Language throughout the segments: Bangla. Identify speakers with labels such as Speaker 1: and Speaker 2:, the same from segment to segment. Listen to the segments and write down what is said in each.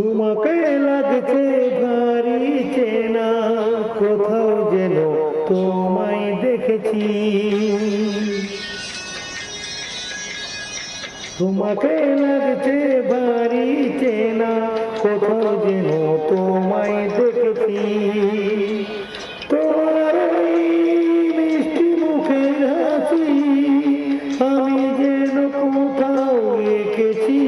Speaker 1: তোমাকে লাগছে ভারী চেনা, কোথাও যেন তোমায় দেখেছি। তোমাকে লাগছে ভারী চেনা, কোথাও যেন তোমায় দেখেছি। তোমার ওই মিষ্টি মুখের হাসি আমি যেন কোথাও এঁকেছি।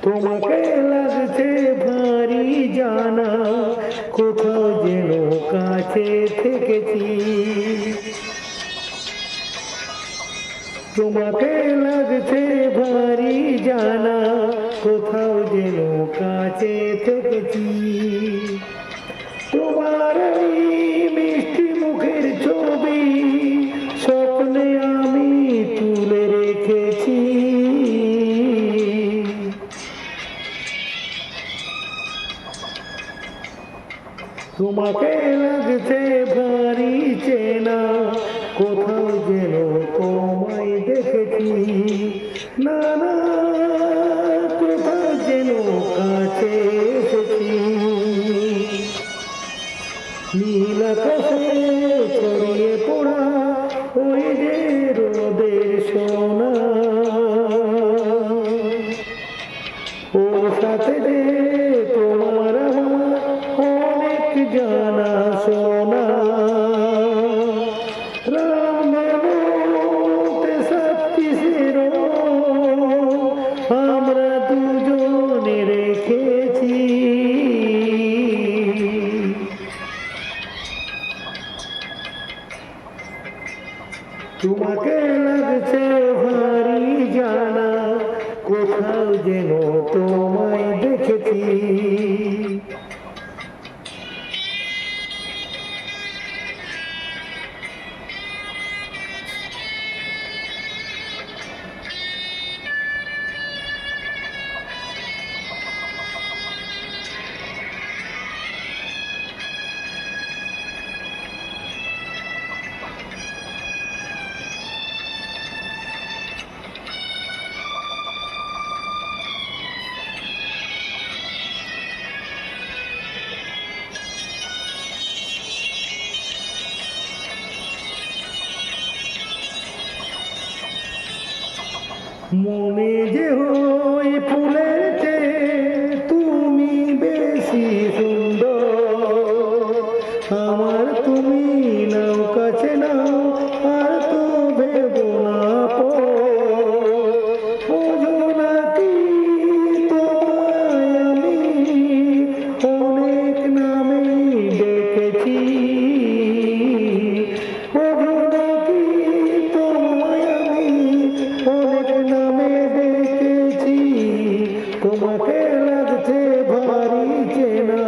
Speaker 1: তোমাকে লাগছে ভারী জানা, কোথাও যেন কাছে থেকেছি। তোমাকে লাগছে ভারী জানা, কোথাও যেন কাছে থেকেছি। তোমার এই মিষ্টি মুখের ছবি স্বপ্নে আমি তুলে রেখেছি। তোমাকে লাগছে ভারী চেনা, কোথাও যেন তোমায় দেখেছি। না না, কোথাও যেন কাছে এসেছি। নীল আকাশে ছড়িয়ে পড়া ওই যে রোদের সোনা, ওর সাথে যে তোমার আমার অনেক জানা শোনা। রাম বলতে সত্যিসের আমরা দুজনে রেখেছি। তোমাকে লাগছে ভারী জানা, কোথাও যেন তোমায় দেখেছি। মনে যে ওই ফুলের চেয়ে তুমি বেশি সুন্দর। আমার তুমি নাও কাছে নাও, আর তো ভেবো না বোঝো নাকি তোমায় আমি অনেক নামে ডেকেছি। বোঝো নাকি তোমায় আমি অনেক নামে ডেকেছি। তোমাকে লাগছে ভারী চেনা,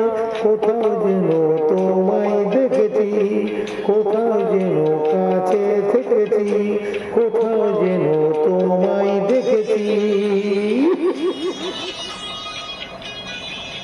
Speaker 1: কোথাও যেন তোমায় দেখেছি। কোথাও যেন কাছে থেকেছি, কোথাও যেন তোমায় দেখেছি।